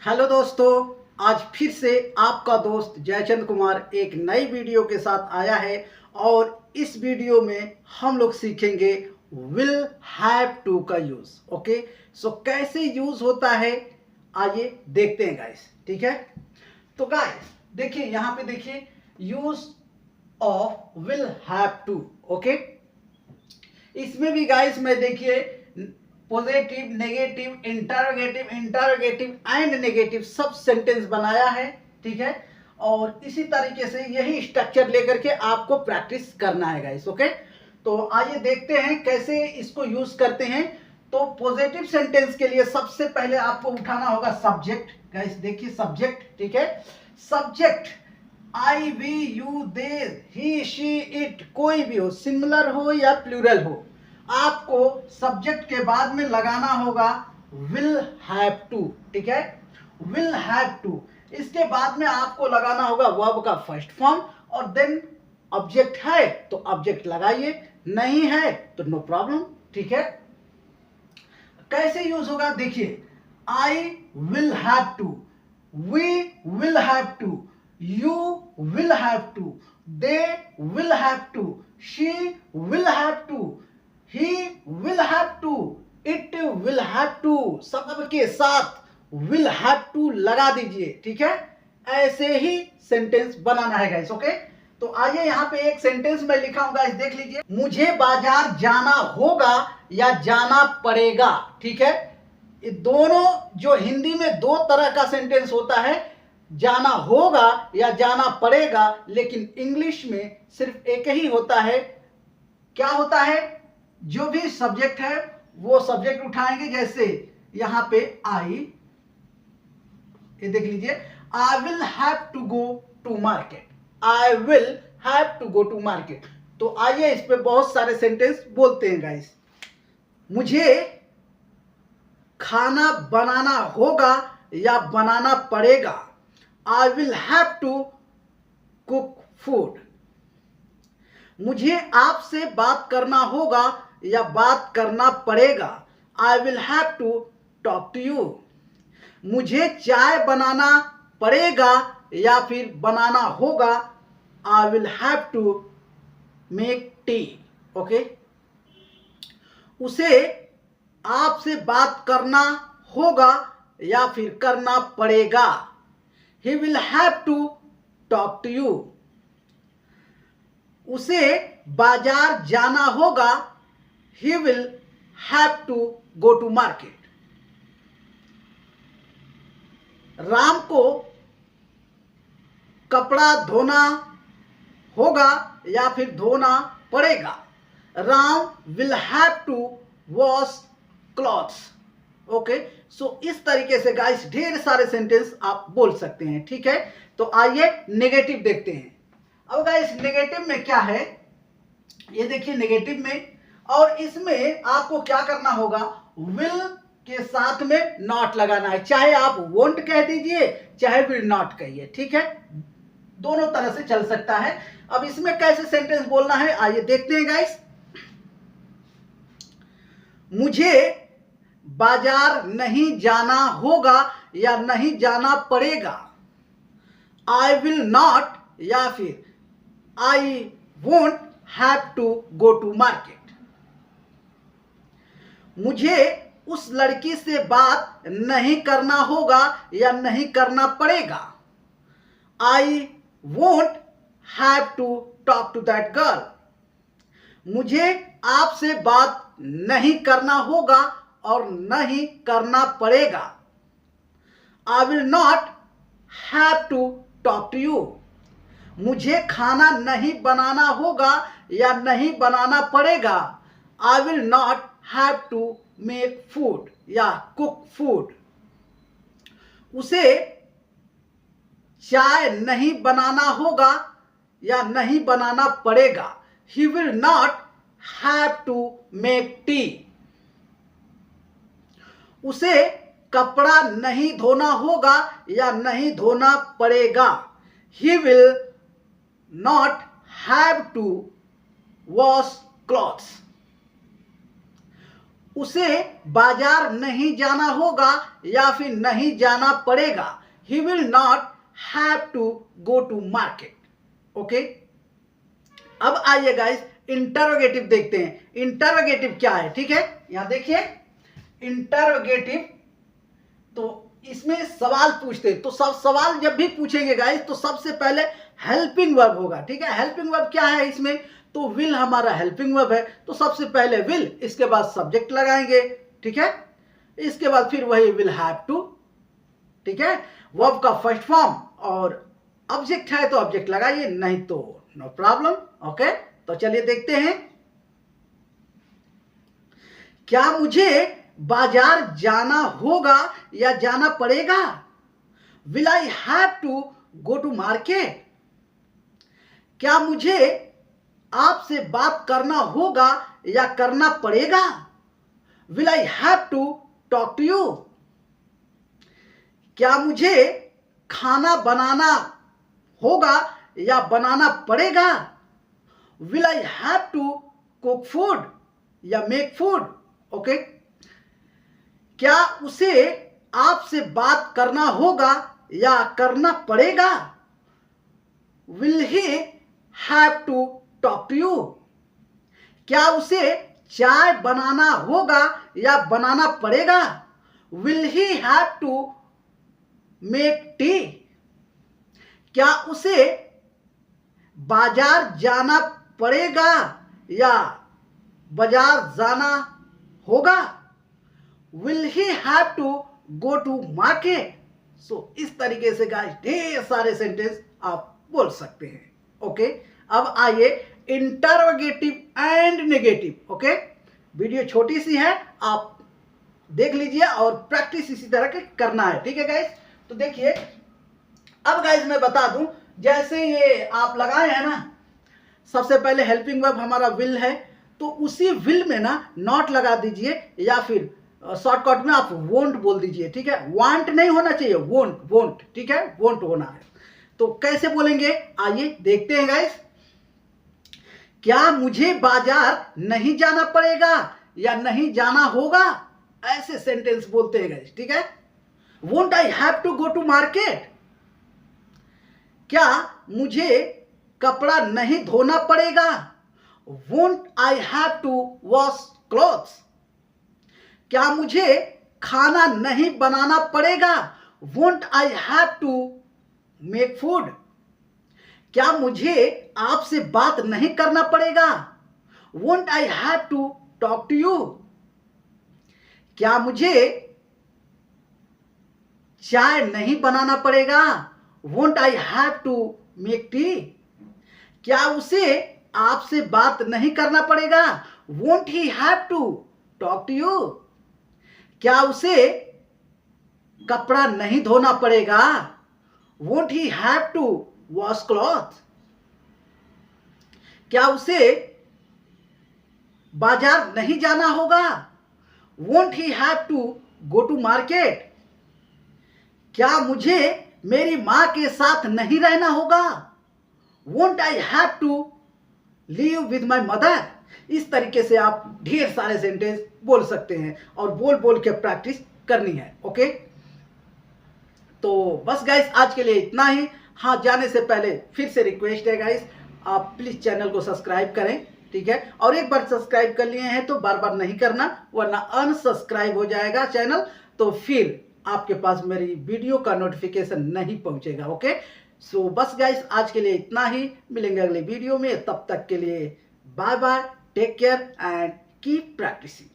Hello दोस्तों, आज फिर से आपका दोस्त जयचंद कुमार एक नई वीडियो के साथ आया है और इस वीडियो में हम लोग सीखेंगे विल हैव टू का यूज। ओके, सो कैसे यूज होता है आइए देखते हैं गाइस। ठीक है, तो गाइस देखिए यहाँ पे देखिए use of will have to. Okay, इसमें भी गाइस मैं देखिए positive, negative, interrogative, interrogative and negative सब सेंटेंस बनाया है। ठीक है, और इसी तरीके से यही स्ट्रक्चर लेकर के आपको प्रैक्टिस करना है गाइस। ओके, तो आइए देखते हैं कैसे इसको यूज करते हैं। तो पॉजिटिव सेंटेंस के लिए सबसे पहले आपको उठाना होगा सब्जेक्ट। गाइस देखिए सब्जेक्ट, ठीक है, subject I, we, you, they, he, she, it, कोई भी हो, सिंगुलर हो या प्लूरल हो, आपको सब्जेक्ट के बाद में लगाना होगा विल हैव टू। ठीक है, विल हैव टू। इसके बाद में आपको लगाना होगा वर्ब का फर्स्ट फॉर्म और देन ऑब्जेक्ट है तो ऑब्जेक्ट लगाइए, नहीं है तो नो प्रॉब्लम। ठीक है, कैसे यूज होगा देखिए, I will have to, we will have to, you will have to, they will have to, she will have to, he will have to, it will have to, सब के साथ will have to लगा दीजिए। ठीक है, ऐसे ही sentence बनाना है guys. Okay, तो आइए यहाँ पे एक सेंटेंस में लिखा हूँ गाइस, देख लीजिए, मुझे बाजार जाना होगा या जाना पड़ेगा। ठीक है, ये दोनों जो हिंदी में दो तरह का सेंटेंस होता है, जाना होगा या जाना पड़ेगा, लेकिन इंग्लिश में सिर्फ एक ही होता है। क्या होता है, जो भी सब्जेक्ट है वो सब्जेक्ट उठाएंगे, जैसे यहां पे आई, ये देख लीजिए, I will have to go to market, I will have to go to market. तो आइए इस पे बहुत सारे सेंटेंस बोलते हैं गाइस। मुझे खाना बनाना होगा या बनाना पड़ेगा, I will have to cook food। मुझे आपसे बात करना होगा या बात करना पड़ेगा, I will have to talk to you। मुझे चाय बनाना पड़ेगा या फिर बनाना होगा, I will have to make tea। Okay, उसे आपसे बात करना होगा या फिर करना पड़ेगा, He will have to talk to you। उसे बाजार जाना होगा, He will have to go to market। Ram को कपड़ा धोना होगा या फिर धोना पड़ेगा, Ram will have to wash clothes। Okay, so इस तरीके से गाइस ढेर सारे सेंटेंस आप बोल सकते हैं। ठीक है, तो आइए नेगेटिव देखते हैं। अब गाइस नेगेटिव में क्या है, ये देखिए नेगेटिव में, और इसमें आपको क्या करना होगा, विल के साथ में नॉट लगाना है, चाहे आप वोंट कह दीजिए चाहे विल नॉट कहिए। ठीक है, दोनों तरह से चल सकता है। अब इसमें कैसे सेंटेंस बोलना है आइए देखते हैं गाइस। मुझे बाजार नहीं जाना होगा या नहीं जाना पड़ेगा, आई विल नॉट या फिर I won't have to go to market. मुझे उस लड़की से बात नहीं करना होगा या नहीं करना पड़ेगा, I won't have to talk to that girl. मुझे आपसे बात नहीं करना होगा और नहीं करना पड़ेगा, I will not have to talk to you. मुझे खाना नहीं बनाना होगा या नहीं बनाना पड़ेगा, I will not have to make food या कुक फूड। उसे चाय नहीं बनाना होगा या नहीं बनाना पड़ेगा, he will not have to make tea. उसे कपड़ा नहीं धोना होगा या नहीं धोना पड़ेगा, he will not have to wash clothes. उसे बाजार नहीं जाना होगा या फिर नहीं जाना पड़ेगा। He will not have to go to market. Okay, अब आइए गाइस इंटरोगेटिव देखते हैं। इंटरोगेटिव क्या है, ठीक है, यहां देखिए इंटरोगेटिव, तो इसमें सवाल पूछते हैं। तो सब सवाल जब भी पूछेंगे गाइस तो सबसे पहले हेल्पिंग वर्ब होगा, ठीक है। हेल्पिंग वर्ब क्या है इसमें, तो विल हमारा हेल्पिंग वर्ब है, तो सबसे पहले विल, इसके बाद सब्जेक्ट लगाएंगे, ठीक है, इसके बाद फिर वही विल हैव टू, ठीक है। वर्ब का फर्स्ट फॉर्म और ऑब्जेक्ट है तो ऑब्जेक्ट लगाइए, नहीं तो नो प्रॉब्लम। ओके, तो चलिए देखते हैं। क्या मुझे बाजार जाना होगा या जाना पड़ेगा? Will I have to go to market? क्या मुझे आपसे बात करना होगा या करना पड़ेगा? Will I have to talk to you? क्या मुझे खाना बनाना होगा या बनाना पड़ेगा? Will I have to cook food या मेक फूड? ओके, क्या उसे आपसे बात करना होगा या करना पड़ेगा? Will he have to talk to you? क्या उसे चाय बनाना होगा या बनाना पड़ेगा? Will he have to make tea? क्या उसे बाजार जाना पड़ेगा या बाजार जाना होगा? Will he have to go to market? So इस तरीके से गाइस ढेर सारे सेंटेंस आप बोल सकते हैं। ओके, अब आइए interrogative and negative. Okay, video छोटी सी है, आप देख लीजिए और प्रैक्टिस इसी तरह के करना है, ठीक है गाइस। तो देखिए, अब गाइस मैं बता दूं, जैसे ये आप लगाए हैं ना, सबसे पहले हेल्पिंग वर्ब हमारा विल है, तो उसी विल में ना नॉट लगा दीजिए या फिर शॉर्टकट में आप वोंट बोल दीजिए, ठीक है। वांट नहीं होना चाहिए, वोंट, वोंट, ठीक है, वोंट होना है। तो कैसे बोलेंगे, आइए देखते हैं गाइस। क्या मुझे बाजार नहीं जाना पड़ेगा या नहीं जाना होगा? ऐसे सेंटेंस बोलते हैं गाइस, ठीक है। Won't I have to go to market? क्या मुझे कपड़ा नहीं धोना पड़ेगा? Won't I have to wash clothes? क्या मुझे खाना नहीं बनाना पड़ेगा? Won't I have to make food? क्या मुझे आपसे बात नहीं करना पड़ेगा? Won't I have to talk to you? क्या मुझे चाय नहीं बनाना पड़ेगा? Won't I have to make tea? क्या उसे आपसे बात नहीं करना पड़ेगा? Won't he have to talk to you? क्या उसे कपड़ा नहीं धोना पड़ेगा? Won't he have to wash cloth? क्या उसे बाजार नहीं जाना होगा? Won't he have to go to market? क्या मुझे मेरी मां के साथ नहीं रहना होगा? Won't I have to live with my mother? इस तरीके से आप ढेर सारे सेंटेंस बोल सकते हैं और बोल बोल के प्रैक्टिस करनी है। ओके, तो बस गाइस आज के लिए इतना ही। हाँ, जाने से पहले फिर से रिक्वेस्ट है गाइस, आप प्लीज चैनल को सब्सक्राइब करें, ठीक है। और एक बार सब्सक्राइब कर लिए हैं तो बार बार नहीं करना, वरना अनसब्सक्राइब हो जाएगा चैनल, तो फिर आपके पास मेरी वीडियो का नोटिफिकेशन नहीं पहुंचेगा। ओके, सो बस गाइस आज के लिए इतना ही। मिलेंगे अगले वीडियो में, तब तक के लिए bye bye, take care and keep practising.